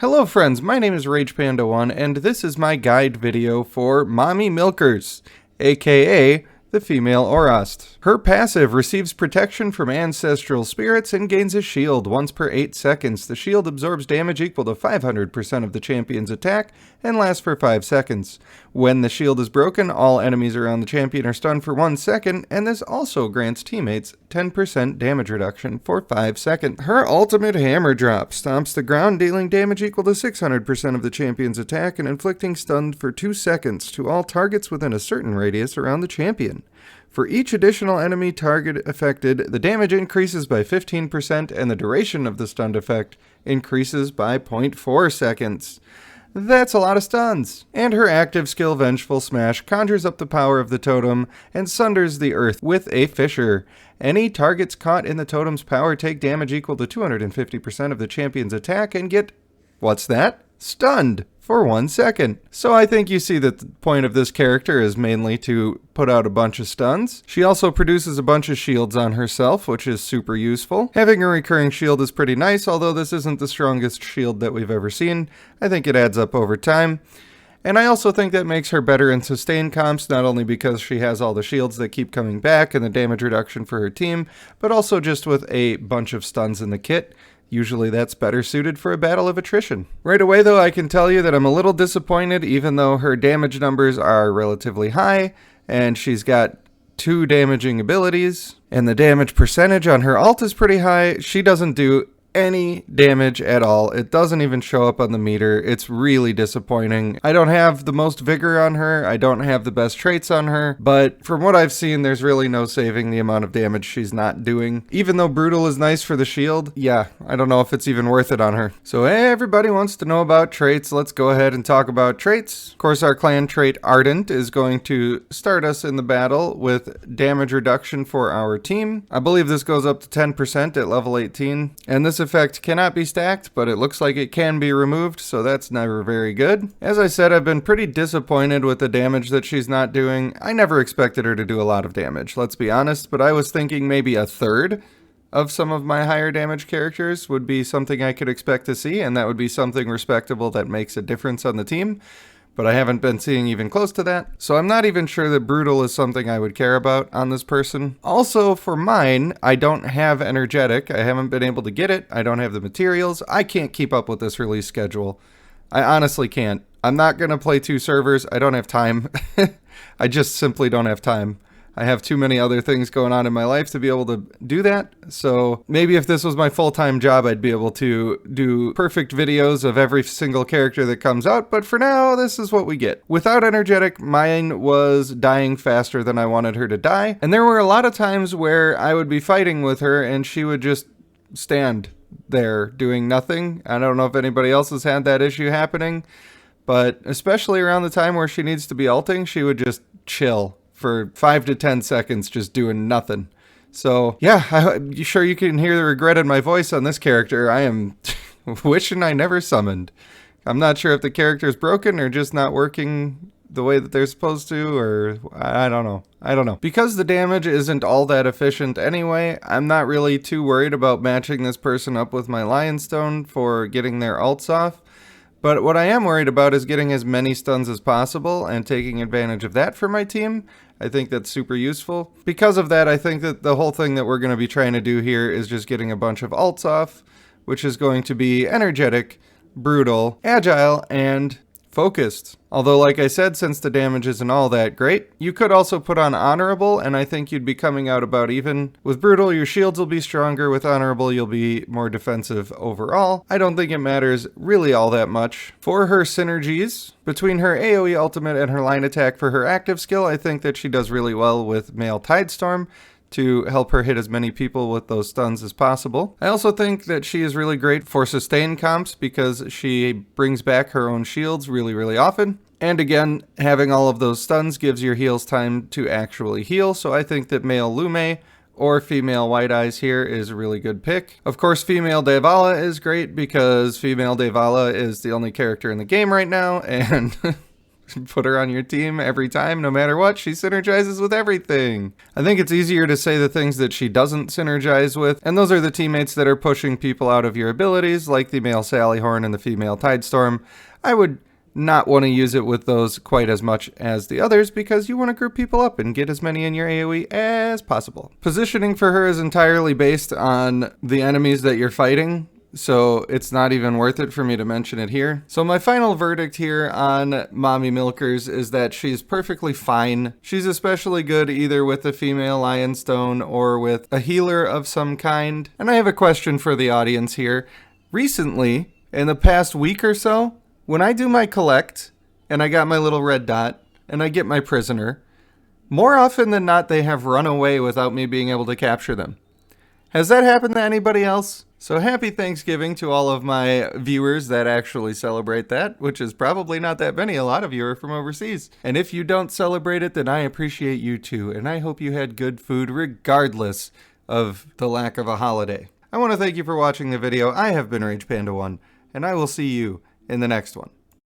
Hello friends, my name is RagePanda1 and this is my guide video for Mommy Milkers, aka the female Orost. Her passive receives protection from ancestral spirits and gains a shield once per 8 seconds. The shield absorbs damage equal to 500% of the champion's attack and lasts for 5 seconds. When the shield is broken, all enemies around the champion are stunned for 1 second, and this also grants teammates 10% damage reduction for 5 seconds. Her ultimate hammer drop stomps the ground, dealing damage equal to 600% of the champion's attack and inflicting stun for 2 seconds to all targets within a certain radius around the champion. For each additional enemy target affected, the damage increases by 15% and the duration of the stunned effect increases by 0.4 seconds. That's a lot of stuns. And her active skill Vengeful Smash conjures up the power of the totem and sunders the earth with a fissure. Any targets caught in the totem's power take damage equal to 250% of the champion's attack and get, what's that? Stunned for 1 second. So I think you see that the point of this character is mainly to put out a bunch of stuns. She also produces a bunch of shields on herself, which is super useful. Having a recurring shield is pretty nice, although this isn't the strongest shield that we've ever seen. I think it adds up over time. And I also think that makes her better in sustain comps, not only because she has all the shields that keep coming back and the damage reduction for her team, but also just with a bunch of stuns in the kit. Usually that's better suited for a battle of attrition. Right away though, I can tell you that I'm a little disappointed, even though her damage numbers are relatively high, and she's got 2 damaging abilities, and the damage percentage on her ult is pretty high. She doesn't do any damage at all. It doesn't even show up on the meter. It's really disappointing. I don't have the most vigor on her. I don't have the best traits on her, but from what I've seen, there's really no saving the amount of damage she's not doing. Even though Brutal is nice for the shield, yeah, I don't know if it's even worth it on her. So everybody wants to know about traits. Let's go ahead and talk about traits. Of course, our clan trait Ardent is going to start us in the battle with damage reduction for our team. I believe this goes up to 10% at level 18, and this effect cannot be stacked, but it looks like it can be removed, so that's never very good. As I said, I've been pretty disappointed with the damage that she's not doing. I never expected her to do a lot of damage, let's be honest, but I was thinking maybe a third of some of my higher damage characters would be something I could expect to see, and that would be something respectable that makes a difference on the team. But I haven't been seeing even close to that, so I'm not even sure that Brutal is something I would care about on this person. Also, for mine, I don't have Energetic. I haven't been able to get it. I don't have the materials. I can't keep up with this release schedule. I honestly can't. I'm not going to play 2 servers. I don't have time. I just simply don't have time. I have too many other things going on in my life to be able to do that. So maybe if this was my full-time job, I'd be able to do perfect videos of every single character that comes out. But for now, this is what we get. Without Energetic, mine was dying faster than I wanted her to die. And there were a lot of times where I would be fighting with her and she would just stand there doing nothing. I don't know if anybody else has had that issue happening, but especially around the time where she needs to be ulting, she would just chill for 5 to 10 seconds just doing nothing. So yeah, you sure you can hear the regret in my voice on this character. I am wishing I never summoned. I'm not sure if the character is broken or just not working the way that they're supposed to, or I don't know. Because the damage isn't all that efficient anyway, I'm not really too worried about matching this person up with my Lionstone for getting their ults off. But what I am worried about is getting as many stuns as possible and taking advantage of that for my team. I think that's super useful. Because of that, I think that the whole thing that we're going to be trying to do here is just getting a bunch of ults off, which is going to be Energetic, Brutal, Agile, and Focused. Although, like I said, since the damage isn't all that great, you could also put on Honorable, and I think you'd be coming out about even. With Brutal, your shields will be stronger. With Honorable, you'll be more defensive overall. I don't think it matters really all that much. For her synergies, between her AoE ultimate and her line attack for her active skill, I think that she does really well with Male Tidestorm to help her hit as many people with those stuns as possible. I also think that she is really great for sustain comps because she brings back her own shields really often. And again, having all of those stuns gives your heals time to actually heal, so I think that Male Lume or Female White Eyes here is a really good pick. Of course, Female Devala is great because Female Devala is the only character in the game right now, and Put her on your team every time, no matter what. She synergizes with everything. I think it's easier to say the things that she doesn't synergize with, and those are the teammates that are pushing people out of your abilities, like the male Sallyhorn and the female Tidestorm. I would not want to use it with those quite as much as the others because you want to group people up and get as many in your AoE as possible. Positioning for her is entirely based on the enemies that you're fighting, so it's not even worth it for me to mention it here. So my final verdict here on Mommy Milkers is that she's perfectly fine. She's especially good either with the female Lionstone or with a healer of some kind. And I have a question for the audience here. Recently, in the past week or so, when I do my collect, and I got my little red dot, and I get my prisoner, more often than not they have run away without me being able to capture them. Has that happened to anybody else? So happy Thanksgiving to all of my viewers that actually celebrate that, which is probably not that many. A lot of you are from overseas. And if you don't celebrate it, then I appreciate you too. And I hope you had good food regardless of the lack of a holiday. I want to thank you for watching the video. I have been RagePanda1, and I will see you in the next one.